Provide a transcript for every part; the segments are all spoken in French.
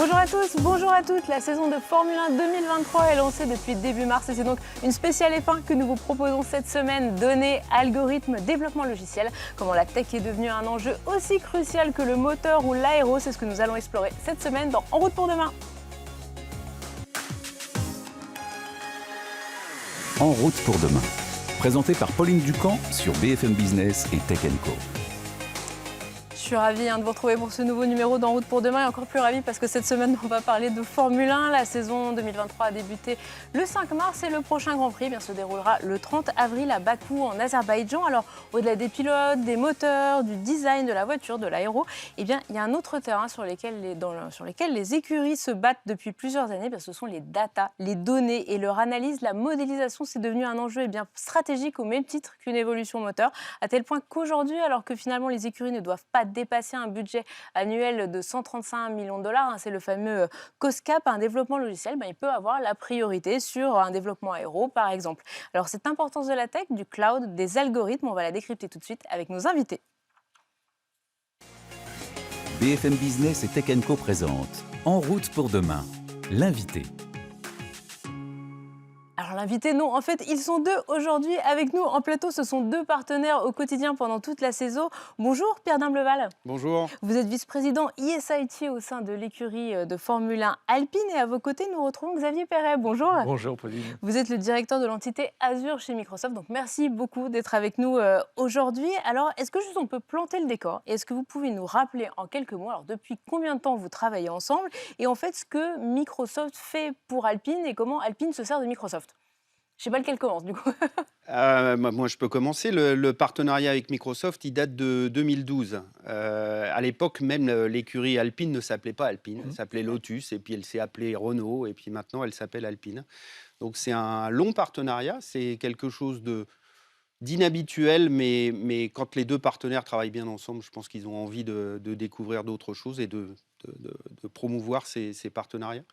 Bonjour à tous, bonjour à toutes. La saison de Formule 1 2023 est lancée depuis début mars et c'est donc une spéciale F1 que nous vous proposons cette semaine. Données, algorithmes, développement logiciel. Comment la tech est devenue un enjeu aussi crucial que le moteur ou l'aéro, c'est ce que nous allons explorer cette semaine dans En route pour demain. En route pour demain, présenté par Pauline Ducamp sur BFM Business et Tech & Co. Je suis ravie de vous retrouver pour ce nouveau numéro d'En route pour demain et encore plus ravie parce que cette semaine on va parler de Formule 1. La saison 2023 a débuté le 5 mars et le prochain Grand Prix se déroulera le 30 avril à Bakou en Azerbaïdjan. Alors au-delà des pilotes, des moteurs, du design de la voiture, de l'aéro, il y a un autre terrain sur lequel les écuries se battent depuis plusieurs années. Ce sont les data, les données et leur analyse. La modélisation, c'est devenu un enjeu stratégique au même titre qu'une évolution moteur, à tel point qu'aujourd'hui, alors que finalement les écuries ne doivent pas dépasser un budget annuel de 135 millions de dollars, c'est le fameux cost cap, un développement logiciel, il peut avoir la priorité sur un développement aéro par exemple. Alors cette importance de la tech, du cloud, des algorithmes, on va la décrypter tout de suite avec nos invités. BFM Business et Tech & Co présente En route pour demain, l'invité. Alors l'invité, non, en fait, ils sont deux aujourd'hui avec nous en plateau. Ce sont deux partenaires au quotidien pendant toute la saison. Bonjour Pierre Dimbleval. Bonjour. Vous êtes vice-président ISIT au sein de l'écurie de Formule 1 Alpine. Et à vos côtés, nous retrouvons Xavier Perret. Bonjour. Bonjour Pauline. Vous êtes le directeur de l'entité Azure chez Microsoft. Donc merci beaucoup d'être avec nous aujourd'hui. Alors, est-ce que juste on peut planter le décor? Et est-ce que vous pouvez nous rappeler en quelques mots, alors depuis combien de temps vous travaillez ensemble et en fait ce que Microsoft fait pour Alpine et comment Alpine se sert de Microsoft? Je ne sais pas lequel commence, du coup. Moi, je peux commencer. Le partenariat avec Microsoft, il date de 2012. À l'époque, même l'écurie Alpine ne s'appelait pas Alpine. Elle s'appelait Lotus, et puis elle s'est appelée Renault, et puis maintenant, elle s'appelle Alpine. Donc, c'est un long partenariat. C'est quelque chose d'inhabituel, mais quand les deux partenaires travaillent bien ensemble, je pense qu'ils ont envie de découvrir d'autres choses et de promouvoir ces partenariats.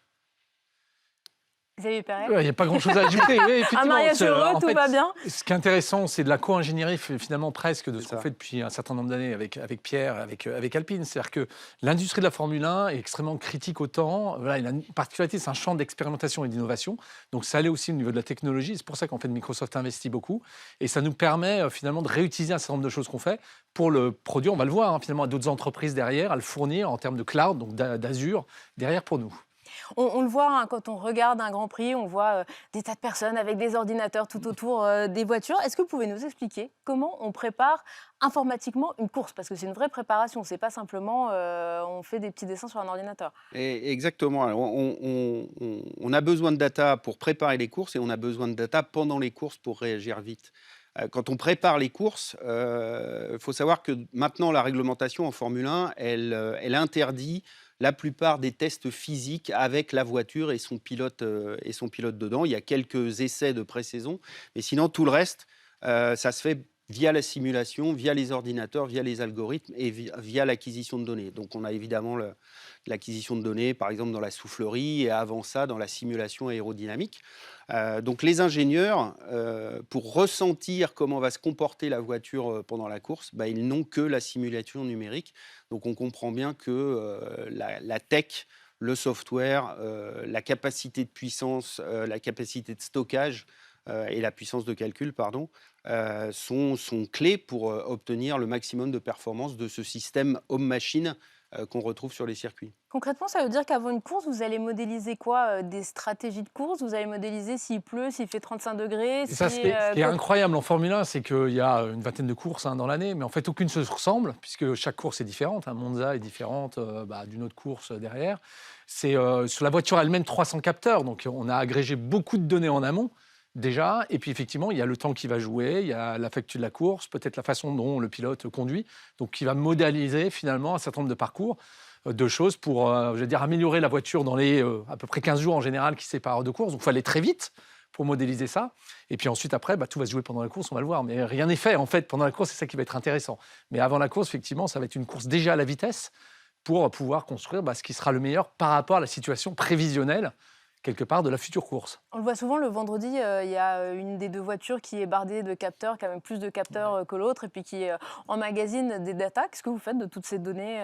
Xavier Perret. Il n'y a pas grand-chose à ajouter. Oui, un mariage heureux, tout va bien. Ce qui est intéressant, c'est de la co-ingénierie finalement presque de ce qu'on fait depuis un certain nombre d'années avec Pierre, avec Alpine. C'est-à-dire que l'industrie de la Formule 1 est extrêmement critique au temps. Voilà, il a une particularité, c'est un champ d'expérimentation et d'innovation. Donc ça allait aussi au niveau de la technologie. C'est pour ça qu'en fait Microsoft investit beaucoup. Et ça nous permet finalement de réutiliser un certain nombre de choses qu'on fait pour le produire. On va le voir finalement à d'autres entreprises derrière, à le fournir en termes de cloud, donc d'Azure, derrière pour nous. On le voit quand on regarde un Grand Prix, on voit des tas de personnes avec des ordinateurs tout autour des voitures. Est-ce que vous pouvez nous expliquer comment on prépare informatiquement une course? Parce que c'est une vraie préparation, c'est pas simplement on fait des petits dessins sur un ordinateur. Exactement. Alors, on a besoin de data pour préparer les courses et on a besoin de data pendant les courses pour réagir vite. Quand on prépare les courses, faut savoir que maintenant la réglementation en Formule 1, elle interdit la plupart des tests physiques avec la voiture et son pilote dedans. Il y a quelques essais de pré-saison, mais sinon tout le reste, ça se fait via la simulation, via les ordinateurs, via les algorithmes et via l'acquisition de données. Donc on a évidemment l'acquisition de données, par exemple dans la soufflerie, et avant ça dans la simulation aérodynamique. Donc les ingénieurs, pour ressentir comment va se comporter la voiture pendant la course, ils n'ont que la simulation numérique. Donc on comprend bien que la tech, le software, la capacité de puissance, la capacité de stockage et la puissance de calcul, sont clés pour obtenir le maximum de performance de ce système homme-machine qu'on retrouve sur les circuits. Concrètement, ça veut dire qu'avant une course, vous allez modéliser quoi? Des stratégies de course? Vous allez modéliser s'il pleut, s'il fait 35 degrés? Ce qui est incroyable en Formule 1, c'est qu'il y a une vingtaine de courses dans l'année, mais en fait, aucune ne se ressemble, puisque chaque course est différente. Monza est différente d'une autre course derrière. C'est sur la voiture elle-même 300 capteurs, donc on a agrégé beaucoup de données en amont. Déjà, et puis effectivement, il y a le temps qui va jouer, il y a la facture de la course, peut-être la façon dont le pilote conduit, donc qui va modéliser finalement un certain nombre de parcours, de choses pour améliorer la voiture dans les à peu près 15 jours en général qui séparent de courses. Donc il faut aller très vite pour modéliser ça. Et puis ensuite, après, tout va se jouer pendant la course, on va le voir. Mais rien n'est fait, en fait, pendant la course, c'est ça qui va être intéressant. Mais avant la course, effectivement, ça va être une course déjà à la vitesse pour pouvoir construire ce qui sera le meilleur par rapport à la situation prévisionnelle quelque part de la future course. On le voit souvent, le vendredi, il y a une des deux voitures qui est bardée de capteurs, qui a même plus de capteurs que l'autre, et puis qui emmagasine des datas. Qu'est-ce que vous faites de toutes ces données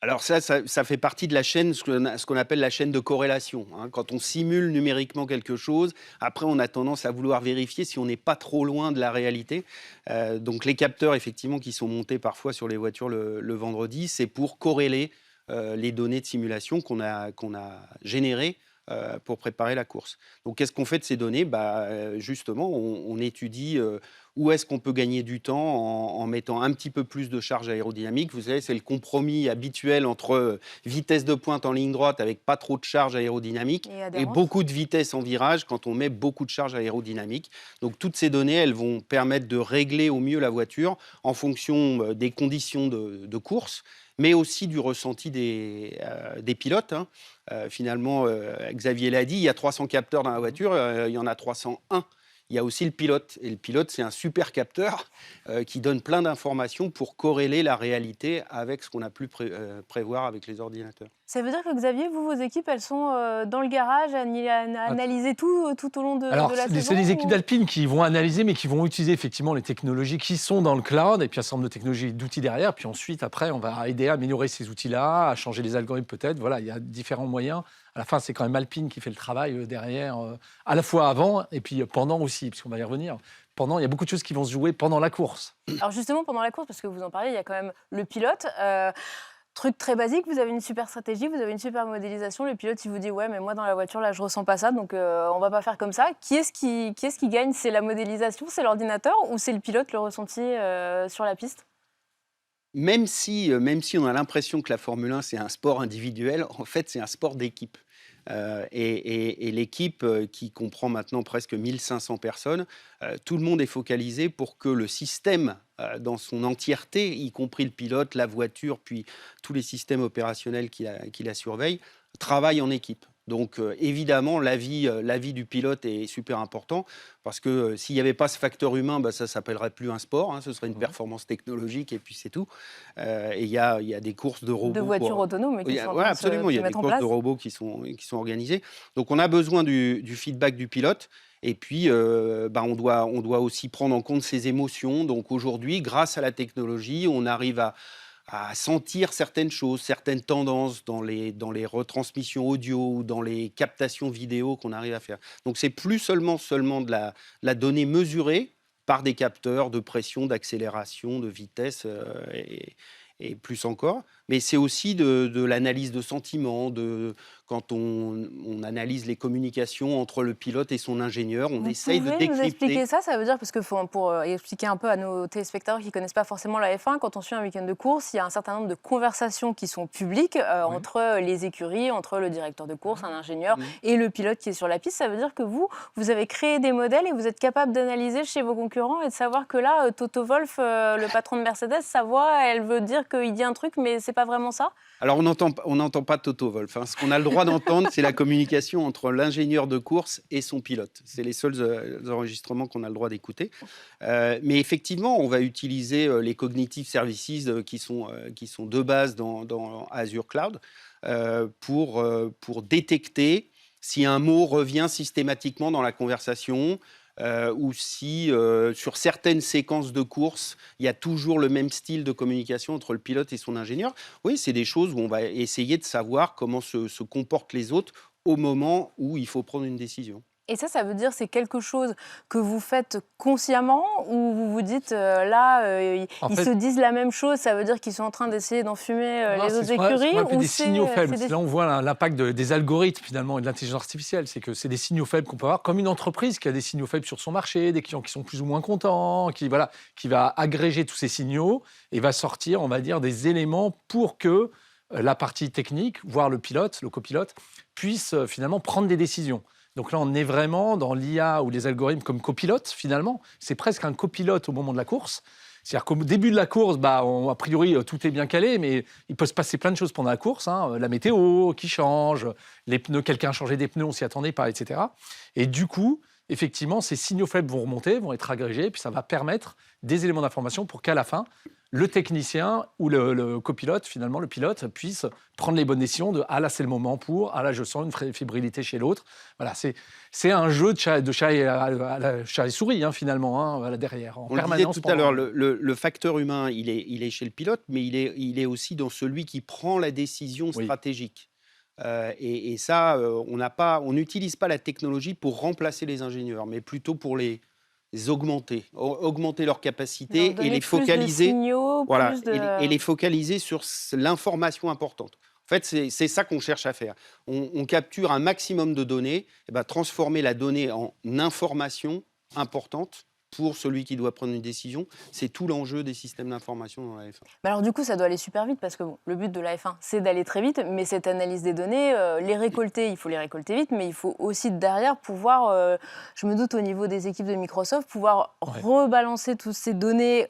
Alors ça fait partie de la chaîne, ce qu'on appelle la chaîne de corrélation, hein. Quand on simule numériquement quelque chose, après on a tendance à vouloir vérifier si on n'est pas trop loin de la réalité. Donc les capteurs, effectivement, qui sont montés parfois sur les voitures le vendredi, c'est pour corréler les données de simulation qu'on a générées pour préparer la course. Donc qu'est-ce qu'on fait de ces données? Justement, on étudie où est-ce qu'on peut gagner du temps en mettant un petit peu plus de charge aérodynamique. Vous savez, c'est le compromis habituel entre vitesse de pointe en ligne droite avec pas trop de charge aérodynamique et beaucoup de vitesse en virage quand on met beaucoup de charge aérodynamique. Donc toutes ces données, elles vont permettre de régler au mieux la voiture en fonction des conditions de course, mais aussi du ressenti des pilotes, hein. Finalement, Xavier l'a dit, il y a 300 capteurs dans la voiture, il y en a 301. Il y a aussi le pilote. Et le pilote, c'est un super capteur qui donne plein d'informations pour corréler la réalité avec ce qu'on a pu prévoir avec les ordinateurs. Ça veut dire que Xavier, vos équipes, elles sont dans le garage à analyser tout au long de la saison? C'est les équipes d'Alpine qui vont analyser, mais qui vont utiliser effectivement les technologies qui sont dans le cloud, et puis un certain nombre de technologies, d'outils derrière. Puis ensuite, après, on va aider à améliorer ces outils-là, à changer les algorithmes peut-être. Voilà, il y a différents moyens. À la fin, c'est quand même Alpine qui fait le travail derrière, à la fois avant et puis pendant aussi, puisqu'on va y revenir. Pendant, il y a beaucoup de choses qui vont se jouer pendant la course. Alors justement, pendant la course, parce que vous en parlez, il y a quand même le pilote. Truc très basique, vous avez une super stratégie, vous avez une super modélisation. Le pilote, il vous dit « Ouais, mais moi, dans la voiture, là, je ressens pas ça, donc on va pas faire comme ça ». Qui est-ce qui gagne? C'est la modélisation, c'est l'ordinateur ou c'est le pilote, le ressenti sur la piste? Même si on a l'impression que la Formule 1, c'est un sport individuel, en fait, c'est un sport d'équipe. Et l'équipe qui comprend maintenant presque 1500 personnes, tout le monde est focalisé pour que le système dans son entièreté, y compris le pilote, la voiture, puis tous les systèmes opérationnels qui la surveillent, travaillent en équipe. Donc évidemment, l'avis du pilote est super important parce que s'il n'y avait pas ce facteur humain, ça ne s'appellerait plus un sport, hein, ce serait une performance technologique et puis c'est tout. Et il y a des courses de robots. De voitures autonomes qui sont en train de absolument, il y a des courses de robots qui sont organisées. Donc on a besoin du feedback du pilote. Et puis, on doit aussi prendre en compte ses émotions. Donc aujourd'hui, grâce à la technologie, on arrive à sentir certaines choses, certaines tendances dans les retransmissions audio ou dans les captations vidéo qu'on arrive à faire. Donc c'est plus seulement de la donnée mesurée par des capteurs de pression, d'accélération, de vitesse et plus encore, mais c'est aussi de l'analyse de sentiments, quand on analyse les communications entre le pilote et son ingénieur, on essaye de décrypter. Vous pouvez nous expliquer ça? Ça veut dire, parce que pour expliquer un peu à nos téléspectateurs qui ne connaissent pas forcément la F1, quand on suit un week-end de course, il y a un certain nombre de conversations qui sont publiques entre les écuries, entre le directeur de course, un ingénieur, et le pilote qui est sur la piste. Ça veut dire que vous avez créé des modèles et vous êtes capable d'analyser chez vos concurrents et de savoir que là, Toto Wolff, le patron de Mercedes, sa voix, elle veut dire qu'il dit un truc, mais c'est pas vraiment ça? Alors, on n'entend pas Toto Wolff, hein. Ce qu'on a le droit d'entendre, c'est la communication entre l'ingénieur de course et son pilote. C'est les seuls enregistrements qu'on a le droit d'écouter. Mais effectivement, on va utiliser les Cognitive Services qui sont de base dans Azure Cloud pour détecter si un mot revient systématiquement dans la conversation, ou si sur certaines séquences de course, il y a toujours le même style de communication entre le pilote et son ingénieur. Oui, c'est des choses où on va essayer de savoir comment se comportent les autres au moment où il faut prendre une décision. Et ça veut dire c'est quelque chose que vous faites consciemment ou vous vous dites ils se disent la même chose, ça veut dire qu'ils sont en train d'essayer d'enfumer les autres écuries ou des signaux faibles. Là, on voit l'impact des algorithmes finalement et de l'intelligence artificielle. C'est que c'est des signaux faibles qu'on peut avoir, comme une entreprise qui a des signaux faibles sur son marché, des clients qui sont plus ou moins contents, qui va agréger tous ces signaux et va sortir, on va dire, des éléments pour que la partie technique, voire le pilote, le copilote, puisse finalement prendre des décisions. Donc là, on est vraiment dans l'IA ou les algorithmes comme copilote, finalement. C'est presque un copilote au moment de la course. C'est-à-dire qu'au début de la course, a priori, tout est bien calé, mais il peut se passer plein de choses pendant la course. La météo qui change, les pneus, quelqu'un a changé des pneus, on ne s'y attendait pas, etc. Et du coup, effectivement, ces signaux faibles vont remonter, vont être agrégés, puis ça va permettre des éléments d'information pour qu'à la fin, le technicien ou le copilote, finalement, le pilote, puisse prendre les bonnes décisions de « Ah là, c'est le moment pour, ah là, je sens une fébrilité chez l'autre ». Voilà, c'est un jeu de chat et souris, hein, finalement, hein, voilà, derrière, en On le disait permanence. tout à l'heure, le facteur humain, il est chez le pilote, mais il est aussi dans celui qui prend la décision Oui. stratégique. Et ça, on n'utilise pas la technologie pour remplacer les ingénieurs, mais plutôt pour les augmenter, augmenter leur capacité Leur et donner les plus de focaliser, signaux, voilà, plus de... et les focaliser sur l'information importante. En fait, c'est ça qu'on cherche à faire. On capture un maximum de données, et ben, transformer la donnée en information importante pour celui qui doit prendre une décision. C'est tout l'enjeu des systèmes d'information dans la F1. Mais alors du coup, ça doit aller super vite parce que bon, le but de la F1, c'est d'aller très vite, mais cette analyse des données, les récolter, il faut les récolter vite, mais il faut aussi derrière pouvoir, je me doute au niveau des équipes de Microsoft, pouvoir rebalancer toutes ces données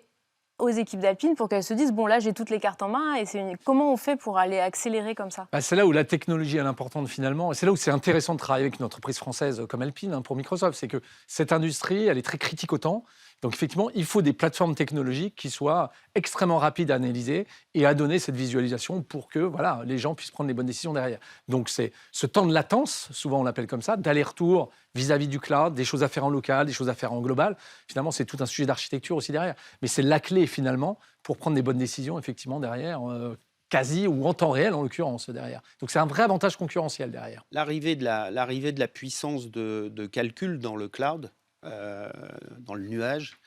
aux équipes d'Alpine pour qu'elles se disent, bon là j'ai toutes les cartes en main, et comment on fait pour aller accélérer comme ça? Bah, c'est là où la technologie est importante finalement, et c'est là où c'est intéressant de travailler avec une entreprise française comme Alpine, hein, pour Microsoft, c'est que cette industrie, elle est très critique au temps. Donc effectivement, il faut des plateformes technologiques qui soient extrêmement rapides à analyser et à donner cette visualisation pour que voilà, les gens puissent prendre les bonnes décisions derrière. Donc c'est ce temps de latence, souvent on l'appelle comme ça, d'aller-retour vis-à-vis du cloud, des choses à faire en local, des choses à faire en global. Finalement, c'est tout un sujet d'architecture aussi derrière. Mais c'est la clé finalement pour prendre des bonnes décisions effectivement derrière, quasi ou en temps réel en l'occurrence derrière. Donc c'est un vrai avantage concurrentiel derrière. L'arrivée de la puissance de calcul dans le cloud, dans le nuage,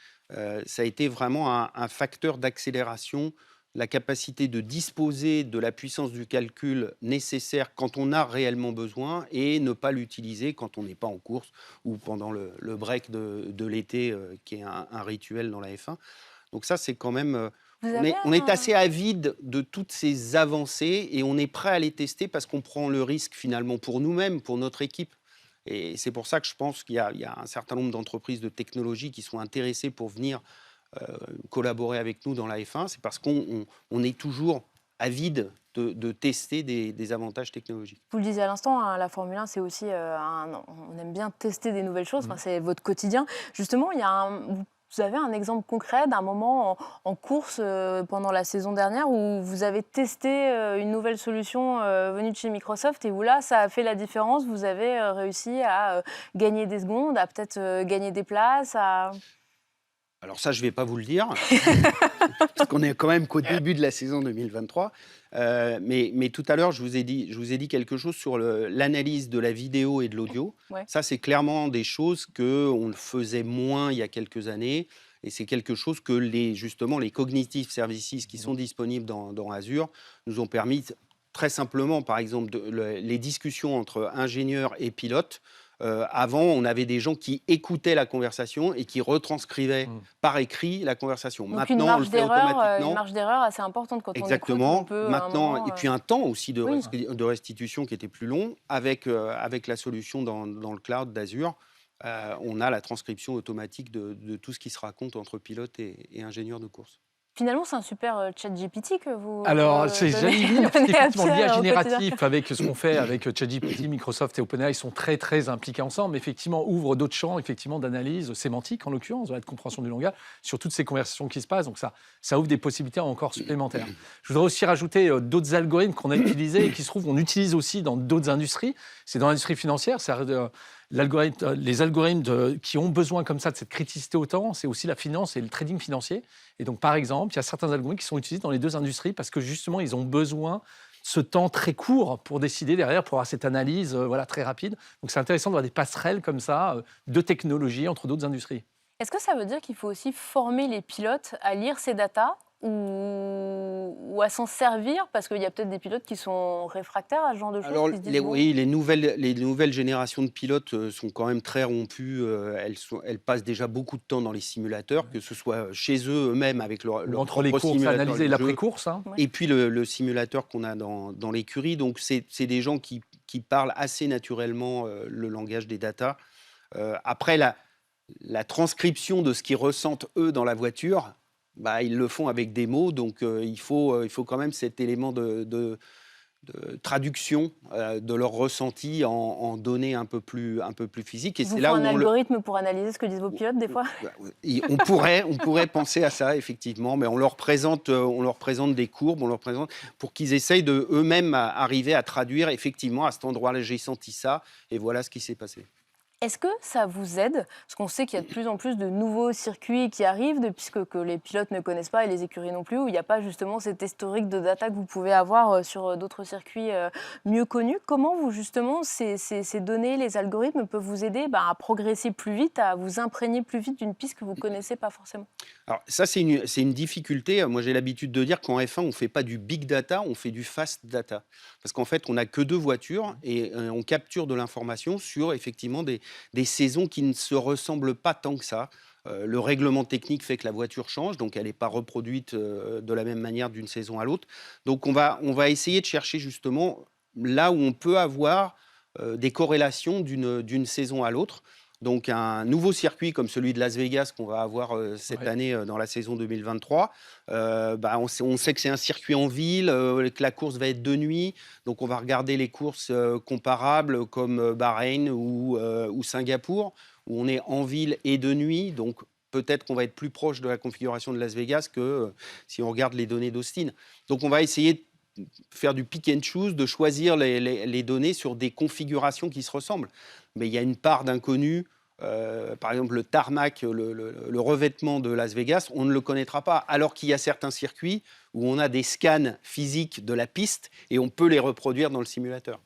ça a été vraiment un facteur d'accélération, la capacité de disposer de la puissance du calcul nécessaire quand on a réellement besoin et ne pas l'utiliser quand on n'est pas en course ou pendant le break de l'été, qui est un rituel dans la F1. Donc ça, c'est quand même... On est assez avide de toutes ces avancées et on est prêt à les tester parce qu'on prend le risque finalement pour nous-mêmes, pour notre équipe. Et c'est pour ça que je pense qu'il y a un certain nombre d'entreprises de technologie qui sont intéressées pour venir collaborer avec nous dans la F1. C'est parce qu'on est toujours avide de tester des avantages technologiques. Vous le disiez à l'instant, hein, la Formule 1, c'est aussi, on aime bien tester des nouvelles choses, enfin, c'est votre quotidien. Justement, vous avez un exemple concret d'un moment en course pendant la saison dernière où vous avez testé une nouvelle solution venue de chez Microsoft et où là, ça a fait la différence, vous avez réussi à gagner des secondes, à peut-être gagner des places, Alors ça, je ne vais pas vous le dire, parce qu'on est quand même qu'au début de la saison 2023. Mais tout à l'heure, je vous ai dit quelque chose sur l'analyse de la vidéo et de l'audio. Ouais. Ça, c'est clairement des choses qu'on faisait moins il y a quelques années. Et c'est quelque chose que justement les cognitive services qui sont disponibles dans Azure nous ont permis très simplement, par exemple, les discussions entre ingénieurs et pilotes. Avant, on avait des gens qui écoutaient la conversation et qui retranscrivaient par écrit la conversation. Donc maintenant, on le fait automatiquement. Une marge d'erreur assez importante quand Exactement. on écoute. On peut, maintenant, et puis un temps aussi de, Oui. de restitution qui était plus long. Avec la solution dans le cloud d'Azure, on a la transcription automatique de tout ce qui se raconte entre pilotes et ingénieurs de course. Finalement, c'est un super chat GPT que vous... Alors, j'allais y venir, parce qu'effectivement, Pierre l'IA au génératif, avec ce qu'on fait avec ChatGPT, Microsoft et OpenAI, sont très, très impliqués ensemble, mais effectivement, ouvre d'autres champs effectivement, d'analyse sémantique, en l'occurrence, de compréhension du langage, sur toutes ces conversations qui se passent. Donc, ça ouvre des possibilités encore supplémentaires. Je voudrais aussi rajouter d'autres algorithmes qu'on a utilisés et qui se trouvent, on utilise aussi dans d'autres industries. C'est dans l'industrie financière, les algorithmes qui ont besoin comme ça de cette criticité au temps, c'est aussi la finance et le trading financier. Et donc, par exemple, il y a certains algorithmes qui sont utilisés dans les deux industries parce que justement, ils ont besoin de ce temps très court pour décider derrière, pour avoir cette analyse très rapide. Donc, c'est intéressant d'avoir des passerelles comme ça de technologie entre d'autres industries. Est-ce que ça veut dire qu'il faut aussi former les pilotes à lire ces datas ou à s'en servir, parce qu'il y a peut-être des pilotes qui sont réfractaires à ce genre de choses? Alors, qui se disent, bon, oui, les nouvelles générations de pilotes sont quand même très rompues. Elles passent déjà beaucoup de temps dans les simulateurs, que ce soit chez eux-mêmes avec leur entre les propre courses simulateur analysées et de jeu, l'après-course. Hein. et puis le simulateur qu'on a dans l'écurie. Donc, c'est des gens qui parlent assez naturellement le langage des datas. Après, la transcription de ce qu'ils ressentent, eux, dans la voiture, ils le font avec des mots. Donc, il faut quand même cet élément traduction de leur ressenti en données un peu plus physiques. Et Vous c'est là faut où un algorithme pour analyser ce que disent vos pilotes, des fois? on pourrait penser à ça, effectivement, mais on leur présente des courbes, pour qu'ils essayent de eux-mêmes arriver à traduire, effectivement, à cet endroit-là, j'ai senti ça, et voilà ce qui s'est passé. Est-ce que ça vous aide? Parce qu'on sait qu'il y a de plus en plus de nouveaux circuits qui arrivent, puisque que les pilotes ne connaissent pas et les écuries non plus, où il n'y a pas justement cet historique de data que vous pouvez avoir sur d'autres circuits mieux connus. Comment vous, justement, ces données, les algorithmes peuvent vous aider à progresser plus vite, à vous imprégner plus vite d'une piste que vous ne connaissez pas forcément? Alors ça, c'est une difficulté. Moi, j'ai l'habitude de dire qu'en F1, on ne fait pas du big data, on fait du fast data. Parce qu'en fait, on n'a que 2 voitures et on capture de l'information sur, effectivement, des saisons qui ne se ressemblent pas tant que ça. Le règlement technique fait que la voiture change, donc elle n'est pas reproduite de la même manière d'une saison à l'autre. Donc on va essayer de chercher justement là où on peut avoir des corrélations d'une saison à l'autre. Donc un nouveau circuit comme celui de Las Vegas qu'on va avoir cette année dans la saison 2023, on sait que c'est un circuit en ville, que la course va être de nuit, donc on va regarder les courses comparables comme Bahreïn ou Singapour, où on est en ville et de nuit, donc peut-être qu'on va être plus proche de la configuration de Las Vegas que si on regarde les données d'Austin. Donc on va essayer de faire du pick and choose, de choisir les données sur des configurations qui se ressemblent. Mais il y a une part d'inconnu. Par exemple, le tarmac, le revêtement de Las Vegas, on ne le connaîtra pas. Alors qu'il y a certains circuits où on a des scans physiques de la piste et on peut les reproduire dans le simulateur.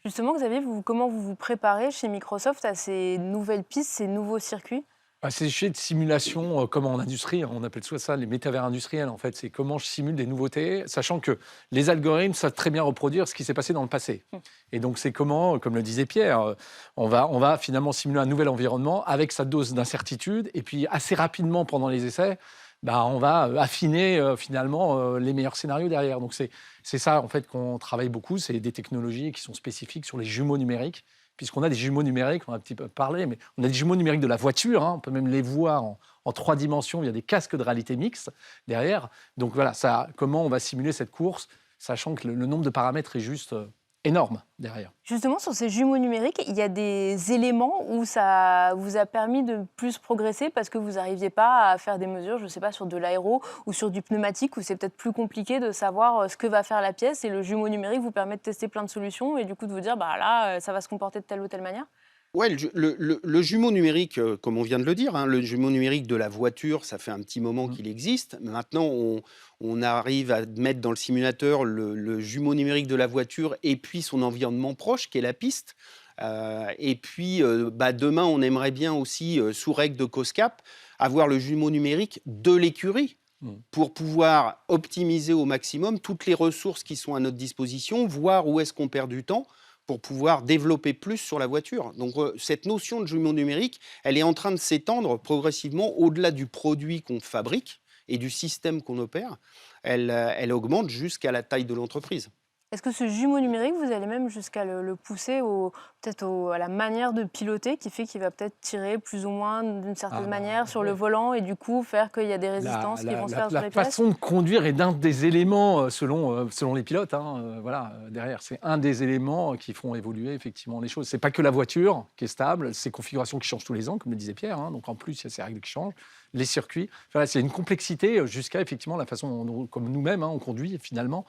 Justement, Xavier, comment vous vous préparez chez Microsoft à ces nouvelles pistes, ces nouveaux circuits? C'est des sujets de simulation comme en industrie, on appelle ça les métavers industriels en fait. C'est comment je simule des nouveautés, sachant que les algorithmes savent très bien reproduire ce qui s'est passé dans le passé. Et donc c'est comment, comme le disait Pierre, on va finalement simuler un nouvel environnement avec sa dose d'incertitude et puis assez rapidement pendant les essais, on va affiner finalement les meilleurs scénarios derrière. Donc c'est ça en fait qu'on travaille beaucoup, c'est des technologies qui sont spécifiques sur les jumeaux numériques. Puisqu'on a des jumeaux numériques, on a un petit peu parlé, mais on a des jumeaux numériques de la voiture, on peut même les voir en 3 dimensions via des casques de réalité mixte derrière. Donc voilà, comment on va simuler cette course, sachant que le nombre de paramètres est juste énorme derrière. Justement, sur ces jumeaux numériques, il y a des éléments où ça vous a permis de plus progresser parce que vous n'arriviez pas à faire des mesures, je ne sais pas, sur de l'aéro ou sur du pneumatique, où c'est peut-être plus compliqué de savoir ce que va faire la pièce, et le jumeau numérique vous permet de tester plein de solutions et du coup de vous dire, là, ça va se comporter de telle ou telle manière? Ouais, le jumeau numérique, comme on vient de le dire, le jumeau numérique de la voiture, ça fait un petit moment qu'il existe. Maintenant, on arrive à mettre dans le simulateur le jumeau numérique de la voiture et puis son environnement proche, qui est la piste. Et puis, demain, on aimerait bien aussi, sous règle de COSCAP, avoir le jumeau numérique de l'écurie pour pouvoir optimiser au maximum toutes les ressources qui sont à notre disposition, voir où est-ce qu'on perd du temps, pour pouvoir développer plus sur la voiture. Donc cette notion de jumeau numérique, elle est en train de s'étendre progressivement au-delà du produit qu'on fabrique et du système qu'on opère. Elle augmente jusqu'à la taille de l'entreprise. Est-ce que ce jumeau numérique, vous allez même jusqu'à le pousser à la manière de piloter, qui fait qu'il va peut-être tirer plus ou moins d'une certaine manière sur le volant et du coup faire qu'il y a des résistances qui vont se faire sur les pièces? La façon de conduire est d'un des éléments, selon les pilotes, derrière. C'est un des éléments qui font évoluer effectivement les choses. C'est pas que la voiture qui est stable, c'est configurations qui changent tous les ans, comme le disait Pierre. Donc en plus, il y a ces règles qui changent, les circuits. C'est une complexité jusqu'à effectivement la façon comme nous-mêmes on conduit finalement.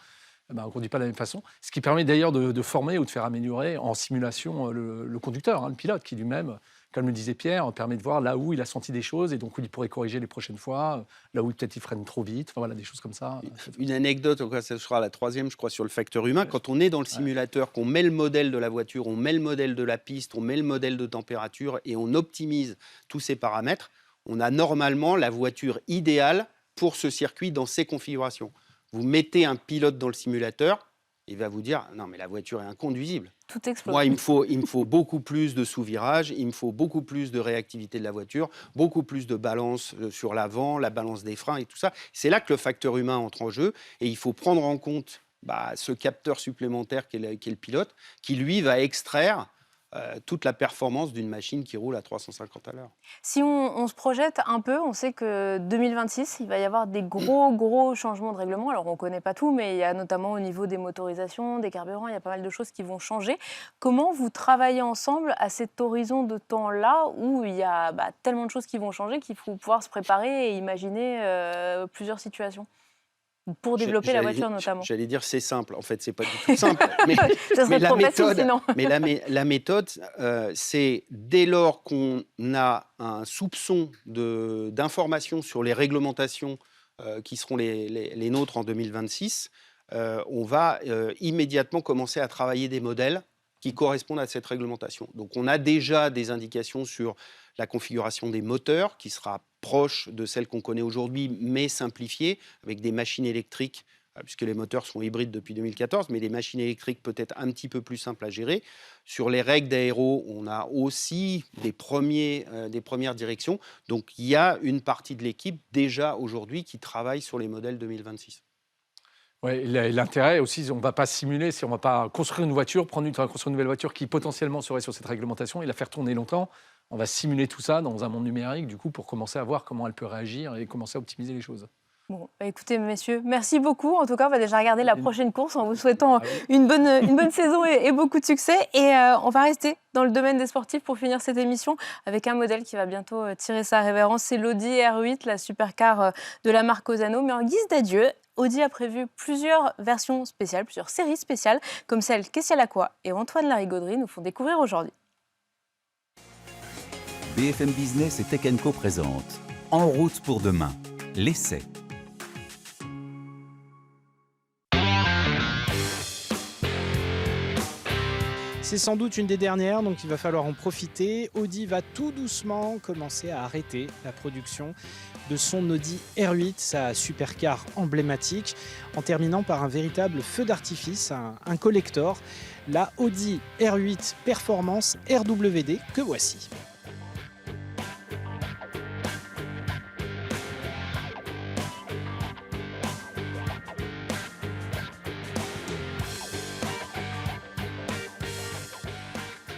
On ne conduit pas de la même façon, ce qui permet d'ailleurs de former ou de faire améliorer en simulation le conducteur, le pilote, qui lui-même, comme le disait Pierre, permet de voir là où il a senti des choses et donc où il pourrait corriger les prochaines fois, là où peut-être il freine trop vite, des choses comme ça. Une anecdote, ça sera la 3e, je crois, sur le facteur humain. Quand on est dans le simulateur, qu'on met le modèle de la voiture, on met le modèle de la piste, on met le modèle de température et on optimise tous ces paramètres, on a normalement la voiture idéale pour ce circuit dans ces configurations. Vous mettez un pilote dans le simulateur, il va vous dire « Non, mais la voiture est inconduisible. Tout explose. Moi, il me faut beaucoup plus de sous-virage, il me faut beaucoup plus de réactivité de la voiture, beaucoup plus de balance sur l'avant, la balance des freins et tout ça. » C'est là que le facteur humain entre en jeu et il faut prendre en compte ce capteur supplémentaire qu'est le pilote, qui lui va extraire toute la performance d'une machine qui roule à 350 à l'heure. Si on se projette un peu, on sait que 2026, il va y avoir des gros changements de règlement. Alors, on ne connaît pas tout, mais il y a notamment au niveau des motorisations, des carburants, il y a pas mal de choses qui vont changer. Comment vous travaillez ensemble à cet horizon de temps-là où il y a tellement de choses qui vont changer qu'il faut pouvoir se préparer et imaginer plusieurs situations pour développer la voiture notamment? J'allais dire c'est simple. En fait, c'est pas du tout simple. Mais, Ça serait trop facile sinon. la méthode, c'est dès lors qu'on a un soupçon d'informations sur les réglementations qui seront les nôtres en 2026, on va immédiatement commencer à travailler des modèles qui correspondent à cette réglementation. Donc on a déjà des indications sur la configuration des moteurs qui sera proche de celle qu'on connaît aujourd'hui, mais simplifiée, avec des machines électriques, puisque les moteurs sont hybrides depuis 2014, mais des machines électriques peut-être un petit peu plus simples à gérer. Sur les règles d'aéro, on a aussi des premières directions. Donc il y a une partie de l'équipe déjà aujourd'hui qui travaille sur les modèles 2026. Ouais, l'intérêt aussi, on ne va pas simuler, on ne va pas construire une voiture, construire une nouvelle voiture qui potentiellement serait sur cette réglementation et la faire tourner longtemps. On va simuler tout ça dans un monde numérique, du coup, pour commencer à voir comment elle peut réagir et commencer à optimiser les choses. Bon, écoutez, messieurs, merci beaucoup. En tout cas, on va déjà regarder la prochaine course en vous souhaitant une bonne saison et beaucoup de succès. Et on va rester dans le domaine des sportifs pour finir cette émission avec un modèle qui va bientôt tirer sa révérence. C'est l'Audi R8, la supercar de la marque Osano. Mais en guise d'adieu, Audi a prévu plusieurs versions spéciales, plusieurs séries spéciales, comme celle qu'Essia Lacroix et Antoine Larigauderie nous font découvrir aujourd'hui. BFM Business et Tech & Co présente En route pour demain, l'essai. C'est sans doute une des dernières, donc il va falloir en profiter. Audi va tout doucement commencer à arrêter la production de son Audi R8, sa supercar emblématique, en terminant par un véritable feu d'artifice, un collector, la Audi R8 Performance RWD, que voici.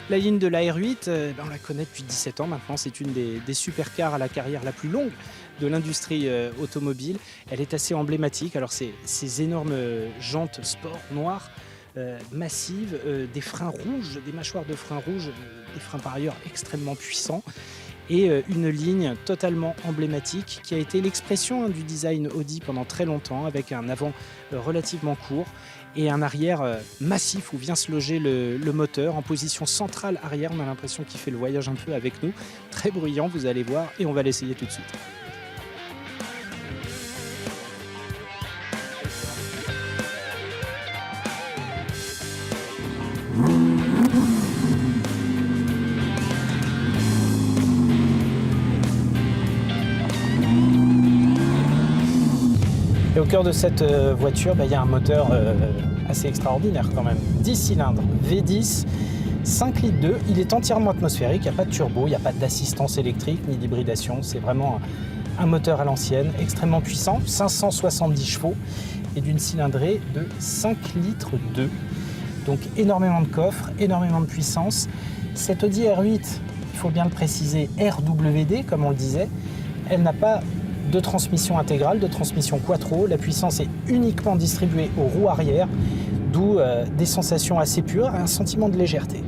La ligne de la R8, on la connaît depuis 17 ans maintenant, c'est une des supercars à la carrière la plus longue de l'industrie automobile. Elle est assez emblématique, alors ces énormes jantes sport noires, massives, des freins rouges, des mâchoires de freins rouges, des freins par ailleurs extrêmement puissants, et une ligne totalement emblématique qui a été l'expression du design Audi pendant très longtemps, avec un avant relativement court et un arrière massif où vient se loger le moteur en position centrale arrière. On a l'impression qu'il fait le voyage un peu avec nous. Très bruyant, vous allez voir, et on va l'essayer tout de suite. Et au cœur de cette voiture, il y a un moteur assez extraordinaire quand même. 10 cylindres, V10, 5 litres 2. Il est entièrement atmosphérique, il n'y a pas de turbo, il n'y a pas d'assistance électrique ni d'hybridation. C'est vraiment un moteur à l'ancienne, extrêmement puissant, 570 chevaux et d'une cylindrée de 5 litres 2. Donc énormément de coffre, énormément de puissance. Cette Audi R8, il faut bien le préciser, RWD comme on le disait, elle n'a pas de transmission intégrale, de transmission quattro. La puissance est uniquement distribuée aux roues arrière, d'où des sensations assez pures et un sentiment de légèreté.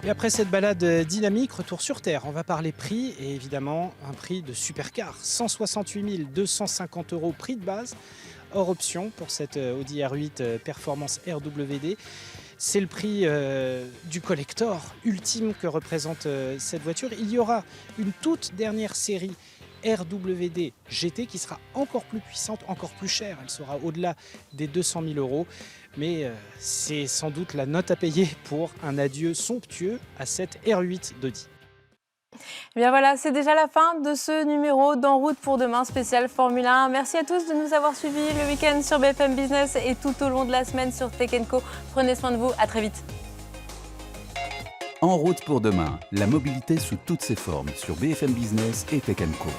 Et après cette balade dynamique, retour sur Terre, on va parler prix et évidemment un prix de supercar. 168 250 € prix de base, hors option pour cette Audi R8 Performance RWD. C'est le prix du collector ultime que représente cette voiture. Il y aura une toute dernière série RWD GT qui sera encore plus puissante, encore plus chère. Elle sera au-delà des 200 000 €. Mais c'est sans doute la note à payer pour un adieu somptueux à cette R8 d'Audi. Eh bien voilà, c'est déjà la fin de ce numéro d'En route pour demain spécial Formule 1. Merci à tous de nous avoir suivis le week-end sur BFM Business et tout au long de la semaine sur Tech & Co. Prenez soin de vous, à très vite. En route pour demain, la mobilité sous toutes ses formes sur BFM Business et Tech & Co.